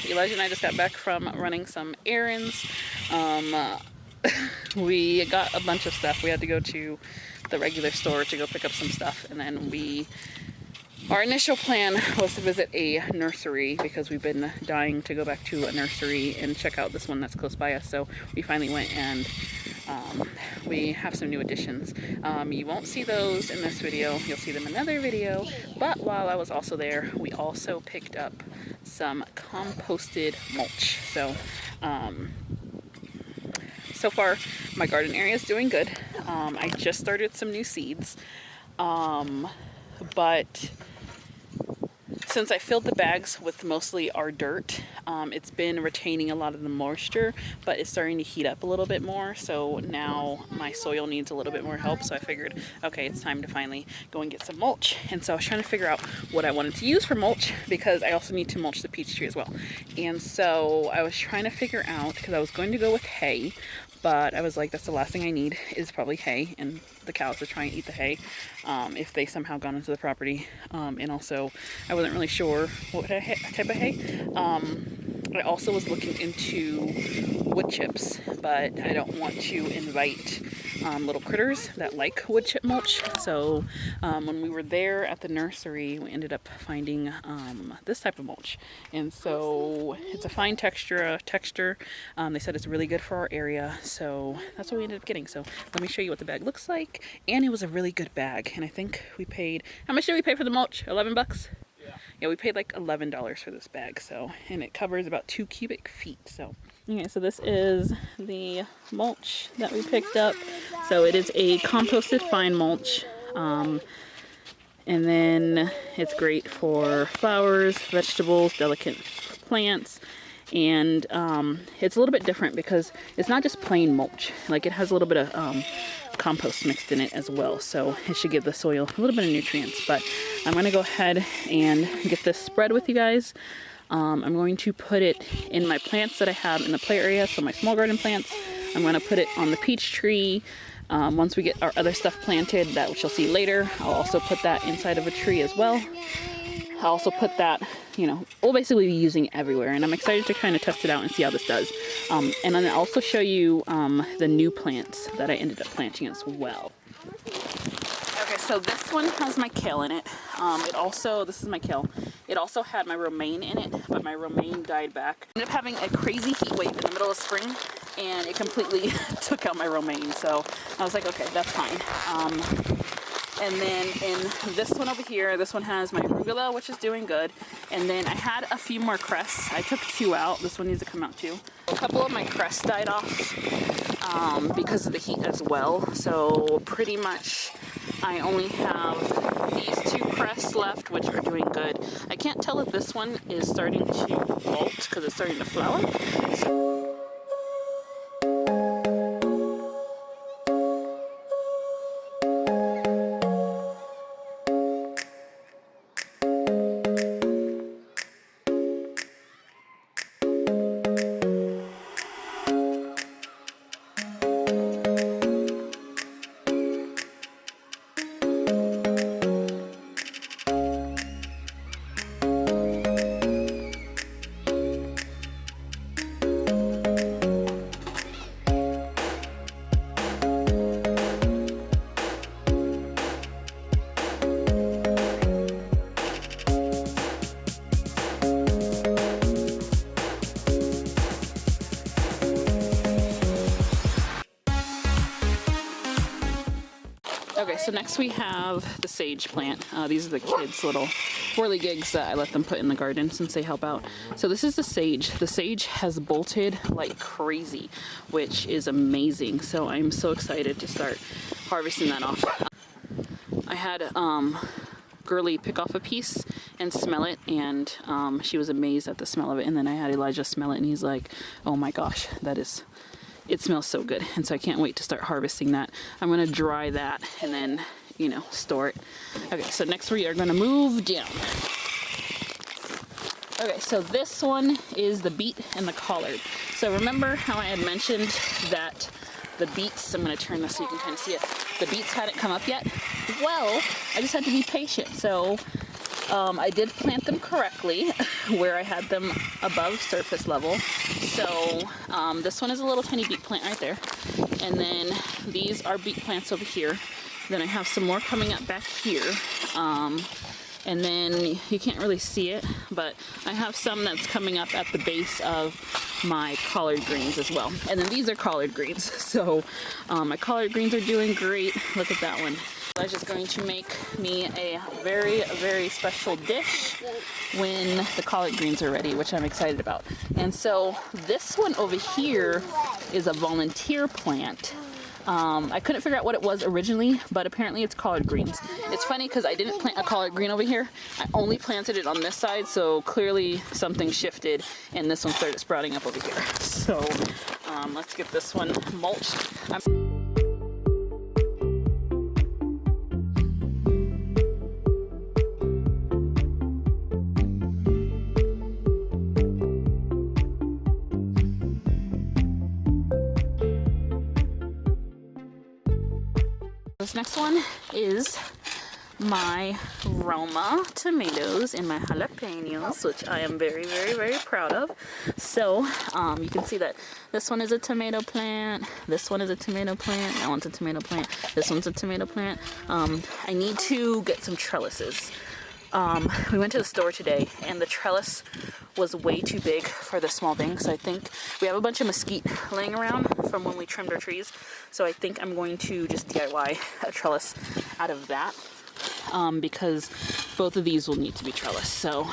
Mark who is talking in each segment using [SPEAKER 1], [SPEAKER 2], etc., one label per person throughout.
[SPEAKER 1] Elijah and I just got back from running some errands. We got a bunch of stuff. We had to go to the regular store to go pick up some stuff, and then our initial plan was to visit a nursery because we've been dying to go back to a nursery and check out this one that's close by us. So we finally went, and we have some new additions. You won't see those in this video, you'll see them in another video. But while I was also there, we also picked up some composted mulch. So far my garden area is doing good. I just started some new seeds, but since I filled the bags with mostly our dirt, it's been retaining a lot of the moisture, but it's starting to heat up a little bit more. So now my soil needs a little bit more help. So I figured, okay, it's time to finally go and get some mulch. And so I was trying to figure out what I wanted to use for mulch, because I also need to mulch the peach tree as well. And so I was trying to figure out, because I was going to go with hay, but I was like, that's the last thing I need is probably hay, and the cows are trying to eat the hay if they somehow got into the property. And also I wasn't really sure what type of hay. I also was looking into wood chips, but I don't want to invite little critters that like wood chip mulch. So when we were there at the nursery, we ended up finding this type of mulch, and so it's a fine texture. They said it's really good for our area, so that's what we ended up getting. So let me show you what the bag looks like. And it was a really good bag, and I think we paid, how much did we pay for the mulch? 11 bucks? Yeah, we paid like $11 for this bag. So, and it covers about 2 cubic feet. So okay, so this is the mulch that we picked up. So it is a composted fine mulch, and then it's great for flowers, vegetables, delicate plants. And it's a little bit different because it's not just plain mulch. Like, it has a little bit of compost mixed in it as well, so it should give the soil a little bit of nutrients. But I'm going to go ahead and get this spread with you guys. I'm going to put it in my plants that I have in the play area, so my small garden plants. I'm going to put it on the peach tree. Once we get our other stuff planted, that which you'll see later, I'll also put that inside of a tree as well. I'll also put that, you know, we'll basically be using everywhere, and I'm excited to kind of test it out and see how this does. And then I'll also show you the new plants that I ended up planting as well. Okay, so this one has my kale in it. This is my kale. It also had my romaine in it, but my romaine died back. I ended up having a crazy heat wave in the middle of spring, and it completely took out my romaine. So I was like, okay, that's fine. And then in this one over here, this one has my arugula, which is doing good. And then I had a few more cress. I took 2 out. This one needs to come out too. A couple of my cress died off because of the heat as well. So pretty much I only have these 2 cress left, which are doing good. I can't tell if this one is starting to bolt because it's starting to flower. Okay, so next we have the sage plant. These are the kids' little whirligigs that I let them put in the garden since they help out. So this is the sage. The sage has bolted like crazy, which is amazing. So I'm so excited to start harvesting that off. I had Girly pick off a piece and smell it, and she was amazed at the smell of it. And then I had Elijah smell it, and he's like, oh my gosh, it smells so good. And so I can't wait to start harvesting that. I'm going to dry that and then, you know, store it. Okay, so next we are going to move down. Okay, so this one is the beet and the collard. So remember how I had mentioned that the beets, I'm going to turn this so you can kind of see it, the beets hadn't come up yet? Well, I just had to be patient. So I did plant them correctly where I had them above surface level. So this one is a little tiny beet plant right there. And then these are beet plants over here. Then I have some more coming up back here. And then you can't really see it, but I have some that's coming up at the base of my collard greens as well. And then these are collard greens. So my collard greens are doing great. Look at that one. I was just going to make me a very, very special dish when the collard greens are ready, which I'm excited about. And so this one over here is a volunteer plant. I couldn't figure out what it was originally, but apparently it's collard greens. It's funny because I didn't plant a collard green over here. I only planted it on this side, so clearly something shifted and this one started sprouting up over here. So let's get this one mulched. This next one is my Roma tomatoes and my jalapenos, which I am very, very, very proud of. So you can see that this one is a tomato plant, this one is a tomato plant, that one's a tomato plant, this one's a tomato plant. I need to get some trellises. We went to the store today and the trellis was way too big for the small thing, so I think we have a bunch of mesquite laying around from when we trimmed our trees, so I think I'm going to just DIY a trellis out of that, because both of these will need to be trellis. So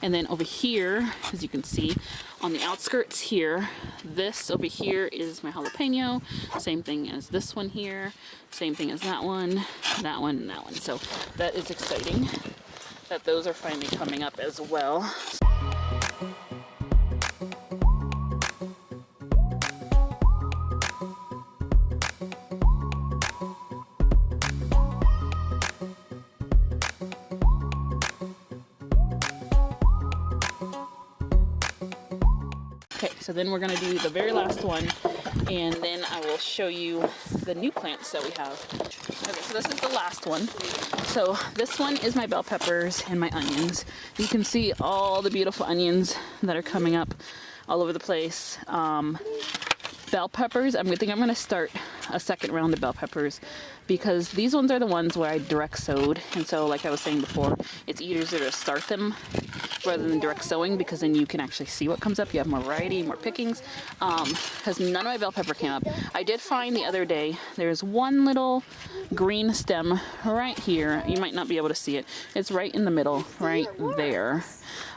[SPEAKER 1] and then over here, as you can see on the outskirts here, this over here is my jalapeno, same thing as this one here, same thing as that one, that one, and that one. So that is exciting that those are finally coming up as well. Okay, so then we're going to do the very last one, and then I will show you the new plants that we have. Okay, so this is the last one. So this one is my bell peppers and my onions. You can see all the beautiful onions that are coming up all over the place. Bell peppers, I think I'm going to start a second round of bell peppers because these ones are the ones where I direct sowed, and so like I was saying before, it's easier to start them rather than direct sowing because then you can actually see what comes up. You have more variety, more pickings, because none of my bell pepper came up. I did find the other day there's one little green stem right here. You might not be able to see it. It's right in the middle, right there.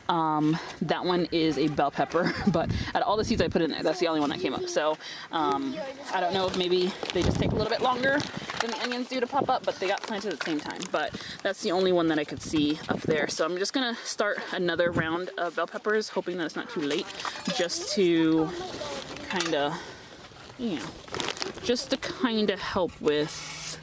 [SPEAKER 1] That one is a bell pepper, but out of all the seeds I put in there, that's the only one that came up. So I don't know if maybe they just take a little bit longer than the onions do to pop up, but they got planted at the same time. But that's the only one that I could see up there. So I'm just gonna start another round of bell peppers, hoping that it's not too late, just to kind of, you know, just to kind of help with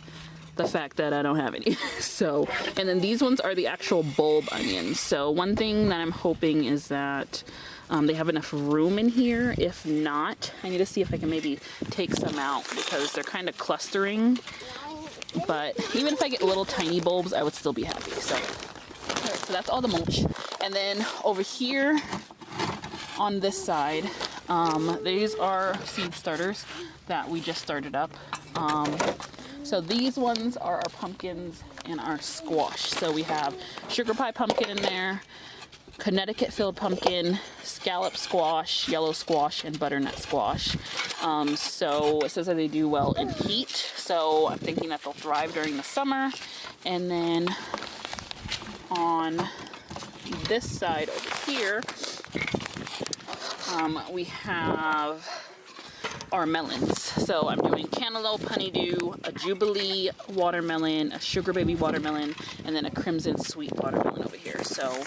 [SPEAKER 1] the fact that I don't have any. So, and then these ones are the actual bulb onions. So one thing that I'm hoping is that they have enough room in here. If not, I need to see if I can maybe take some out because they're kind of clustering. But even if I get little tiny bulbs, I would still be happy. So, all right, so that's all the mulch. And then over here on this side, these are seed starters that we just started up. So these ones are our pumpkins and our squash. So we have sugar pie pumpkin in there, Connecticut filled pumpkin, scallop squash, yellow squash, and butternut squash. So it says that they do well in heat. So I'm thinking that they'll thrive during the summer. And then on this side over here, we have our melons. So I'm doing cantaloupe honeydew, a jubilee watermelon, a sugar baby watermelon, and then a crimson sweet watermelon over here. So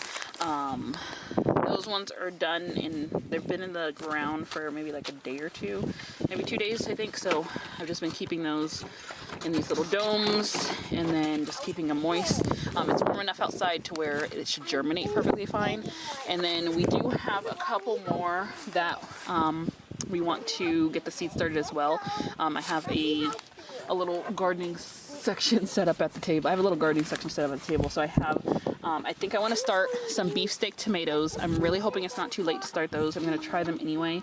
[SPEAKER 1] those ones are done and they've been in the ground for maybe like a day or two, maybe 2 days I think. So I've just been keeping those in these little domes and then just keeping them moist. It's warm enough outside to where it should germinate perfectly fine. And then we do have a couple more that we want to get the seed started as well. I have a a little gardening section set up at the table. I have a little gardening section set up at the table. So I have, I think I want to start some beefsteak tomatoes. I'm really hoping it's not too late to start those. I'm going to try them anyway.